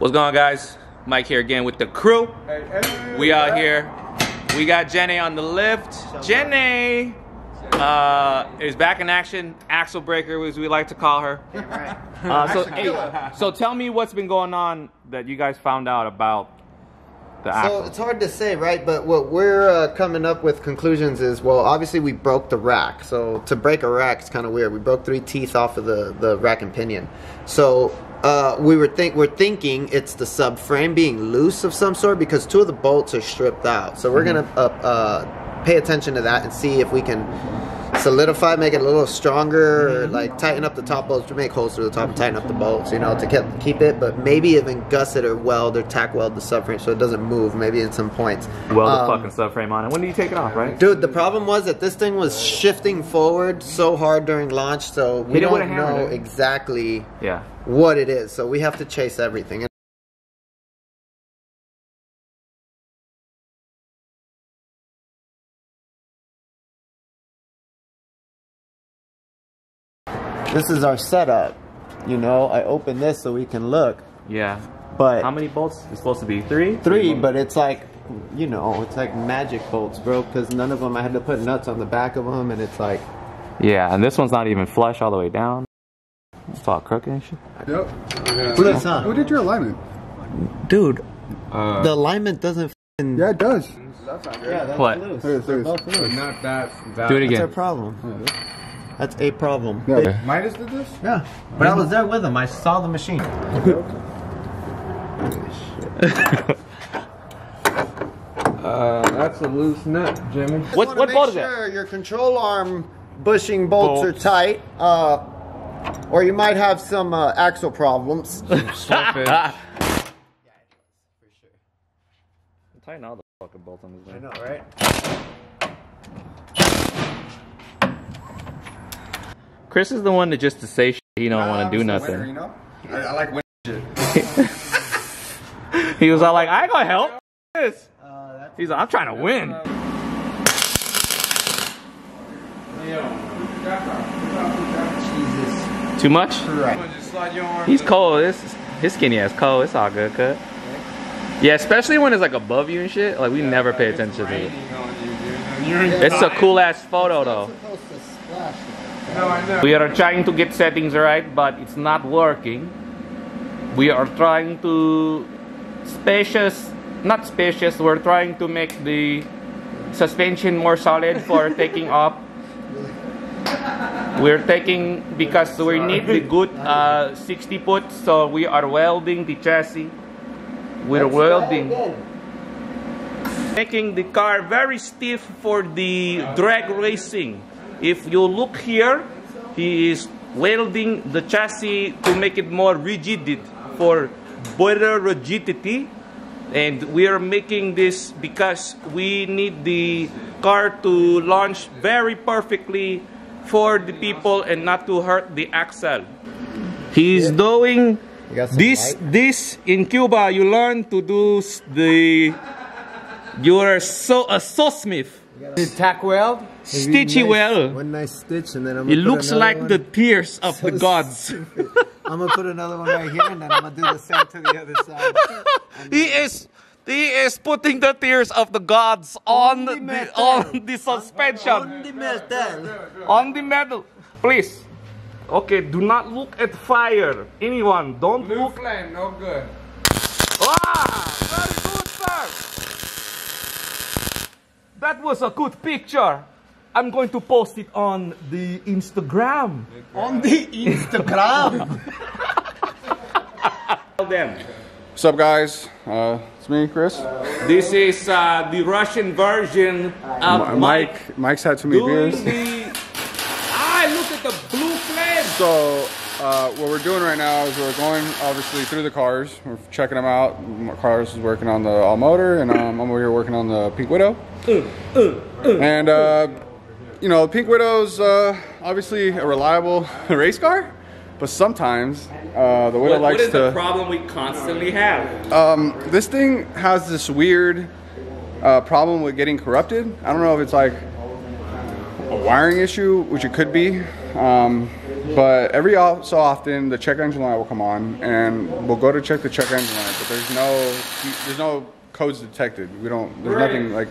What's going on, guys? Mike here again with the crew. We out here. We got Jena on the lift. Jena is back in action. Axle breaker, as we like to call her. So tell me what's been going on that you guys found out about the axle. So it's hard to say, right? But what we're coming up with conclusions is, well, obviously we broke the rack. So to break a rack is kind of weird. We broke 3 teeth off of the rack and pinion. So we're thinking it's the subframe being loose of some sort because 2 of the bolts are stripped out. So we're gonna pay attention to that and see if we can solidify, make it a little stronger, or like tighten up the top bolts, to make holes through the top and tighten up the bolts, you know, to keep it, but maybe even gusset or weld or tack weld the subframe so it doesn't move, maybe in some points. Weld the fucking subframe on it. When did you take it off, right? Dude, the problem was that this thing was shifting forward so hard during launch, so we don't know exactly what it is, so we have to chase everything. This is our setup, you know. I open this so we can look. Yeah. But how many bolts? It's supposed to be 3? 3, but it's like, you know, it's like magic bolts, bro, because none of them, I had to put nuts on the back of them, and it's like... Yeah, and this one's not even flush all the way down. It's all crooked and shit. Yep. Who did your alignment? Dude, the alignment doesn't f***ing... Yeah, it does. Yeah, that's what? loose. But not that. Do it again. That's a problem. That's a problem. Yeah. Midas did this? Yeah. But I was there with him. I saw the machine. That's a loose nut, Jimmy. What bolt is that? Your control arm bushing bolts are tight, or you might have some axle problems. Yeah, for sure. Tighten all the fucking bolts on this thing. I know, right? Chris is the one that just to say shit, he don't want to do nothing. Winner, you know? I like winning shit. He was all like, I ain't gonna help this. He's like, I'm trying to win. Jesus. Too much? Right. He's cold. His skinny ass cold. It's all good, cut. Yeah, especially when it's like above you and shit. Like, we never pay attention to it. It's a cool ass photo though. We are trying to get settings right, but it's not working. We are trying to not spacious, we're trying to make the suspension more solid for taking off. We're taking, because we need the good 60 foot, so we are welding the chassis. We're welding. Making the car very stiff for the drag racing. If you look here, he is welding the chassis to make it more rigid, for better rigidity. And we are making this because we need the car to launch very perfectly for the people and not to hurt the axle. He's doing this in Cuba. You learn to do you are a smith. Tack weld? Stitchy weld. One nice stitch, and then I'm it looks like the tears of the gods. I'm gonna put another one right here, and then I'm gonna do the same to the other side. He is putting the tears of the gods on the suspension. On the metal. On the metal. Please. Okay, do not look at fire. Anyone, don't look. Flame, no good. Ah, very good, sir. That was a good picture. I'm going to post it on the Instagram. On the Instagram. Tell them. What's up, guys? It's me, Chris. This is the Russian version of Mike. Mike's had too many beers. Look at the blue flame. So, what we're doing right now is we're going, obviously, through the cars. We're checking them out. Cars is working on the all motor, and I'm over here working on the Pink Widow. And, you know, Pink Widow's obviously a reliable race car, but sometimes the Widow likes to... What is the problem we constantly have? This thing has this weird problem with getting corrupted. I don't know if it's like a wiring issue, which it could be. But every so often, the check engine light will come on, and we'll go to check the check engine light, but there's no codes detected. There's nothing like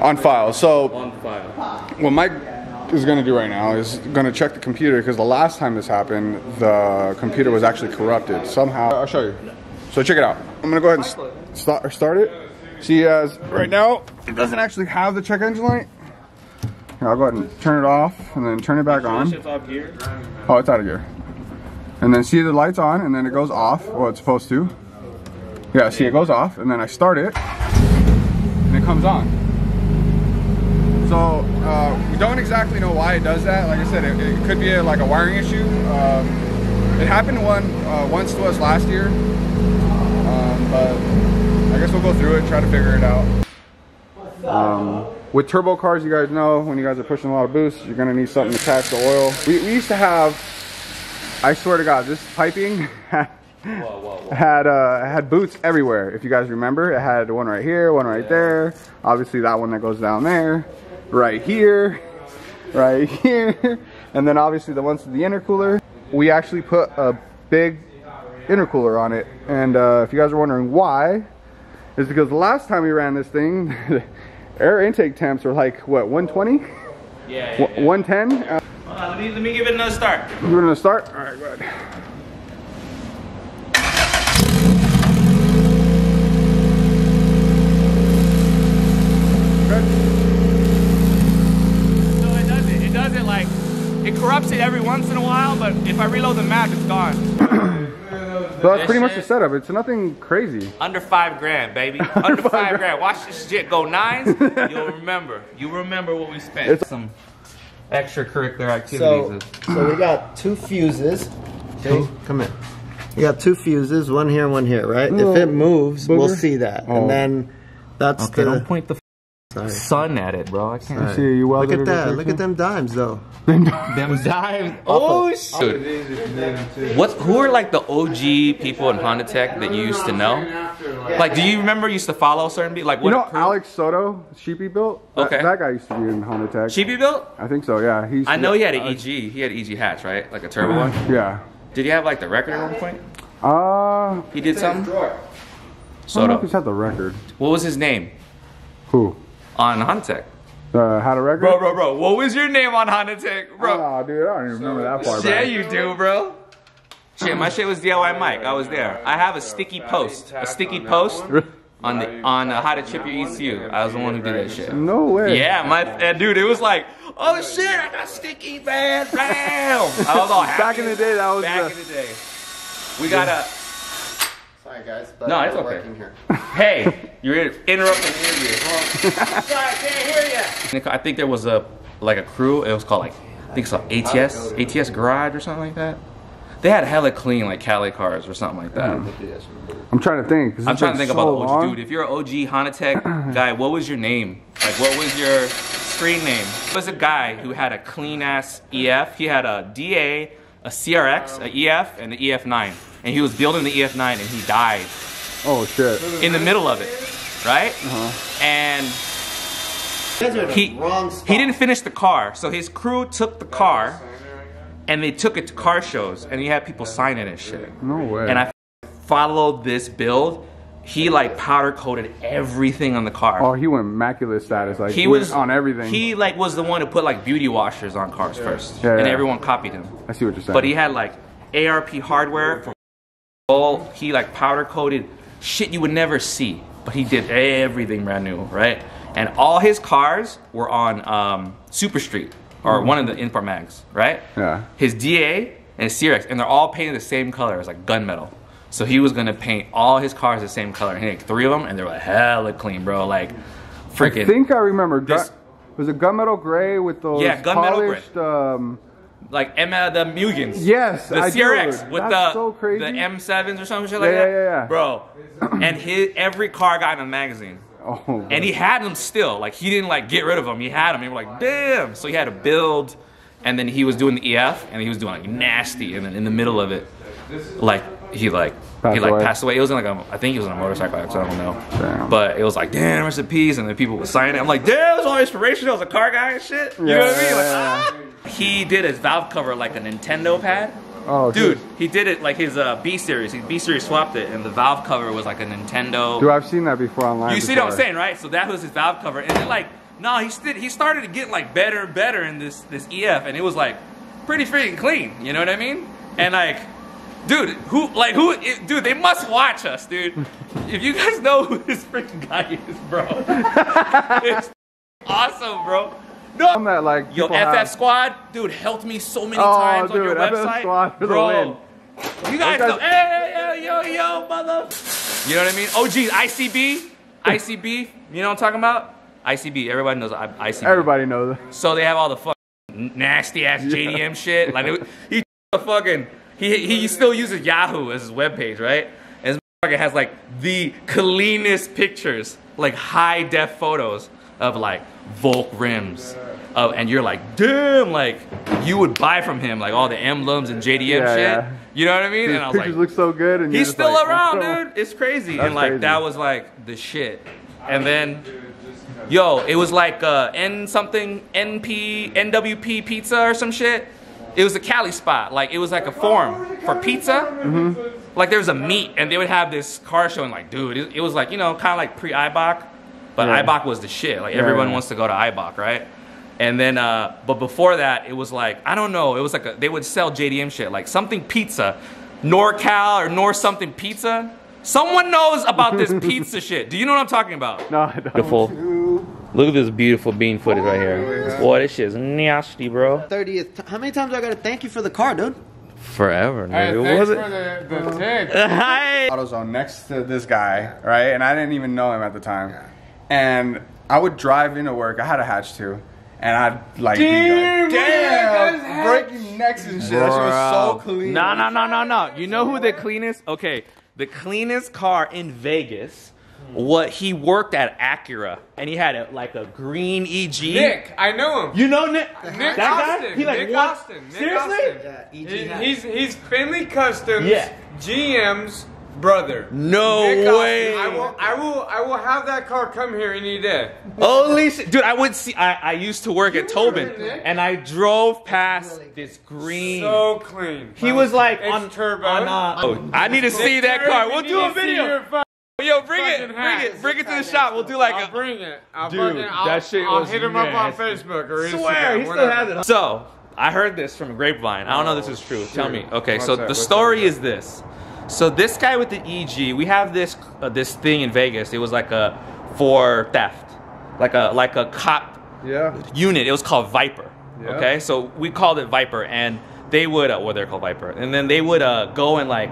on file. So what Mike is going to do right now is going to check the computer, because the last time this happened, the computer was actually corrupted somehow. I'll show you. So check it out. I'm going to go ahead and start it. See, as right now, it doesn't actually have the check engine light. Here, I'll go ahead and turn it off and then turn it back on. Oh, it's out of gear. And then see, the light's on and then it goes off. Well, it's supposed to. Yeah, see, it goes off and then I start it and it comes on. So we don't exactly know why it does that. Like I said, it could be like a wiring issue. It happened once to us last year, but I guess we'll go through it, try to figure it out. With turbo cars, you guys know, when you guys are pushing a lot of boost, you're gonna need something to catch the oil. We used to have, I swear to God, this piping had boots everywhere. If you guys remember, it had one right here, one right there. Obviously that one that goes down there, right here, and then obviously the ones to the intercooler. We actually put a big intercooler on it, and if you guys are wondering why, it's because the last time we ran this thing, air intake temps were like, what, 120? Yeah. 110? Hold on, let me give it another start. Give it another start? All right, go ahead. So it does it like, it corrupts it every once in a while, but if I reload the map, it's gone. So that's pretty much the setup. It's nothing crazy. Under $5 grand, baby. Under 5 grand. Watch this shit go nines. You'll remember. You remember what we spent. It's some extracurricular activities. So we got 2 fuses. Okay, come in. We got 2 fuses, one here, one here, right? If it moves, we'll see that. And then that's okay, don't point the sun at it, bro. I can't see you. Look at that. Look at them dimes, though. Them dimes. Oh shit. Who are like the OG people in Honda Tech that you used to know? Like, do you remember you used to follow certain people? Like, what? You know Alex Soto, Sheepy built? Okay. That guy used to be in Honda Tech. Sheepy built? I think so, yeah. I know he had an EG. He had EG hats, right? Like a turbo one? Yeah. Did he have like the record at one point? He did something? I don't know Soto. if he's had the record. What was his name? Who? On Honda Tech. Had a record? Bro. What was your name on Honda Tech, bro? Oh, dude, I don't even remember that part. Yeah, you do, bro. Shit, my shit was DIY Mike. I was there. I have a sticky post. On how to chip your ECU. I was the one who did that shit. No way. Yeah, dude, it was like, oh shit, I got sticky, man, bam! I was all happy. Back in the day, that was back in the day. We gotta. Sorry, guys. But No, it's okay. here. Hey, you're interrupting the interview. Sorry, I can't hear you. I think there was a crew. It was called I think it's called ATS Garage or something like that. They had hella clean like Cali cars or something like that. I'm trying to think. I'm trying to think about the OG. Dude, if you're an OG Honda Tech guy, what was your name? Like, what was your screen name? There was a guy who had a clean ass EF. He had a DA, a CRX, a EF, and the EF9. And he was building the EF9 and he died. Oh shit. In the middle of it, right? And he didn't finish the car. So his crew took the car and they took it to car shows and he had people sign it and shit. No way. And I followed this build. He like powder coated everything on the car. Oh, he went immaculate status. Like he was on everything. He like was the one who put like beauty washers on cars first, and everyone copied him. I see what you're saying. But he had like ARP hardware for all. He like powder coated shit you would never see. But he did everything brand new, right? And all his cars were on Super Street or one of the Import Mags, right? Yeah. His DA and his CRX, and they're all painted the same color. It's like gunmetal. So he was gonna paint all his cars the same color. And he had 3 of them, and they were like hella clean, bro. Like, freaking. I think I remember. Was it gunmetal gray with those gunmetal polished? Like Emma the Mugans. Yes, the CRX with That's so crazy. the M7s or something shit like that. Yeah. Bro, and every car got in a magazine. Oh. And he had them still. Like he didn't like get rid of them. He had them. And we're like, damn. So he had to build, and then he was doing the EF, and he was doing like nasty, and then in the middle of it, like. He passed away. It was in like I think he was on a motorcycle accident. I don't know. Damn. But it was like, damn, rest in peace. And then people would sign it. I'm like, damn, it was all inspirational. I was a car guy and shit. You know what I mean? Like, He did his valve cover like a Nintendo pad. Oh, dude, he did it like his B series. His B series swapped it, and the valve cover was like a Nintendo. Dude, I've seen that before online. You see what I'm saying, right? So that was his valve cover, and then like, no, he started to get like better and better in this EF, and it was like pretty freaking clean. You know what I mean? And like, dude, dude, they must watch us, dude. If you guys know who this freaking guy is, bro, it's awesome, bro. No, that, like, yo, FF Squad, dude, helped me so many times on your website, bro. You guys know, hey, yo, mother. You know what I mean? Oh, geez, ICB, you know what I'm talking about? ICB, everybody knows ICB. Everybody knows it. So they have all the fucking nasty ass JDM shit. Like he still uses Yahoo as his webpage, right? And this motherfucker has like the cleanest pictures, like high def photos of like Volk rims. And you're like, damn, like you would buy from him like all the emblems and JDM shit. Yeah. You know what I mean? His and I was pictures like, look so good. And he's still like, around, dude. It's crazy. That's and like crazy. that was like the shit. And then, yo, it was like NWP pizza or some shit. It was a Cali spot. Like it was like a forum for pizza. Like there was a meet, and they would have this car showing. Like, dude, it was like, you know, kind of like pre-IBOC, but IBOC was the shit. Like everyone wants to go to IBOC, right? And then, but before that, it was like, I don't know, it was like, they would sell JDM shit, like something pizza, NorCal or Nor something pizza. Someone knows about this pizza shit. Do you know what I'm talking about? No, I don't. Beautiful. Look at this beautiful bean footage right here. Boy, this shit's nasty, bro. 30th. How many times do I gotta thank you for the car, dude? Forever, Hey, man. thanks Was it? for the tip. Hi. AutoZone next to this guy, right? And I didn't even know him at the time. And I would drive into work. I had a hatch too. And I'd like Damn, be like, damn, breaking necks and shit. That shit was so clean. No. You know who the cleanest? Okay, the cleanest car in Vegas. What he worked at Acura, and he had like a green EG. Nick, I know him. You know Nick? Nick that Austin. guy? He like Nick what? Austin. Nick Seriously? Austin. He's Finley Customs. Yeah. GM's brother. No Nick way. Austin. I will have that car come here any day. Holy shit, dude! I would see. I used to work at Tobin, and I drove past this green. So clean. He was like It's on turbo. Oh, I need to see that car. We'll do a video. Yo, bring it to the shop. We'll do like I'll bring it. I'll that shit I'll was hit him up on nasty. Facebook or Instagram. Swear, he still has it. So, I heard this from a grapevine. I don't know if this is true. Tell me. Okay, so the story is this. So this guy with the EG, we have this this thing in Vegas. It was like for theft, like a cop unit. It was called Viper. Yeah. Okay, so we called it Viper, and they would they're called Viper, and then they would go and like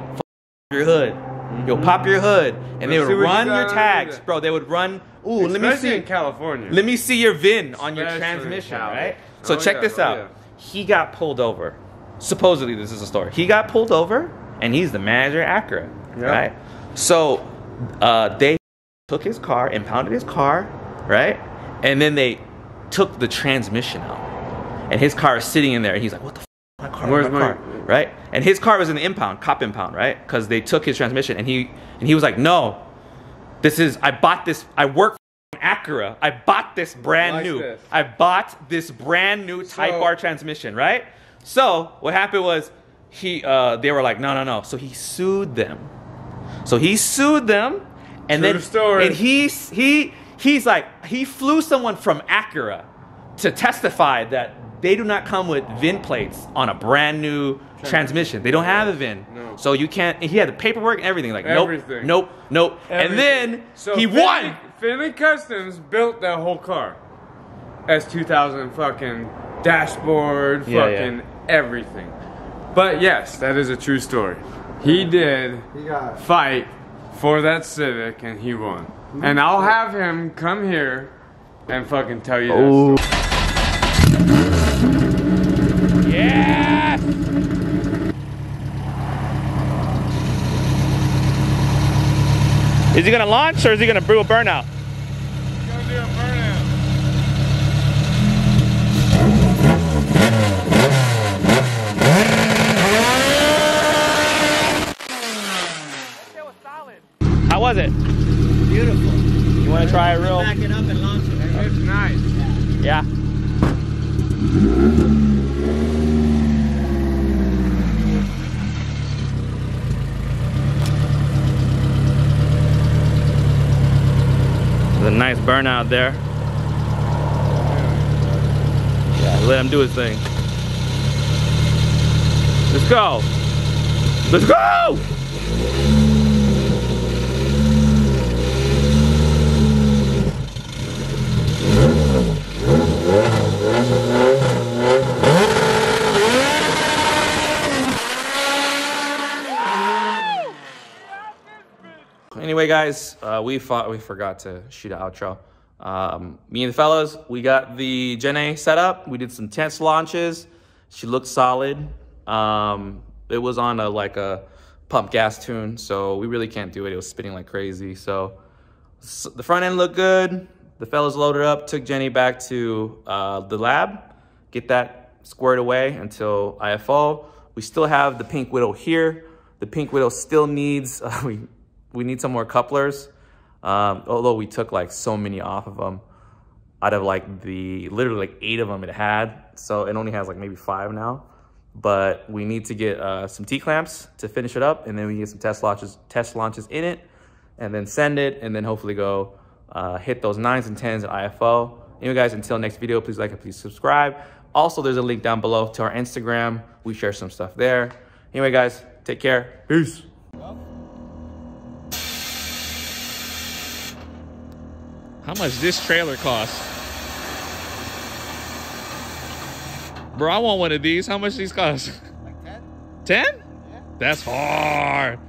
your hood. Yo, pop your hood, and they would run your tags, bro. They would run. Ooh, let me see. in California. Let me see your VIN on your Especially transmission, in Cali. right? So check this out. He got pulled over. Supposedly, this is a story. He got pulled over, and he's the manager at Acura, right? So they took his car, impounded his car, right? And then they took the transmission out, and his car is sitting in there. And he's like, "What the? My car, Where's my car?" Right? And his car was in the impound, cop impound, right? Because they took his transmission, and he was like, "No, I bought this. I work for Acura. I bought this brand new. I bought this brand new Type R transmission, right?" So what happened was they were like, no. So he sued them. And True story. And he's like, he flew someone from Acura to testify that they do not come with VIN plates on a brand new transmission. They don't have a VIN. No. So you can't. He had the paperwork and everything. Like, nope. Everything. And then he won. Finley Customs built that whole car. S2000 fucking dashboard, fucking everything. But yes, that is a true story. He did fight for that Civic and he won. And I'll have him come here and fucking tell you that story. Yes! Is he gonna launch or is he gonna do a burnout? He's gonna do a burnout. How was it? Beautiful. You want to try it real? Back it up and launch it. It's nice. Yeah. There's a nice burnout there. Yeah, let him do his thing. Let's go. Let's go! Anyway, guys, we forgot to shoot an outro. Me and the fellas, we got the Jena set up. We did some test launches. She looked solid. It was on like a pump gas tune, so we really can't do it. It was spinning like crazy. So the front end looked good. The fellas loaded up, took Jena back to the lab, get that squared away until IFO. We still have the Pink Widow here. The Pink Widow still needs, we need some more couplers. Although we took like so many off of them, out of like literally like 8 of them it had. So it only has like maybe 5 now. But we need to get some T-clamps to finish it up, and then we get some test launches in it, and then send it, and then hopefully go hit those 9s and 10s at IFO. Anyway, guys, until next video, please like and please subscribe. Also, there's a link down below to our Instagram. We share some stuff there. Anyway, guys, take care. Peace. How much this trailer cost? Bro, I want one of these. How much these cost? Like 10. 10? Yeah. That's hard.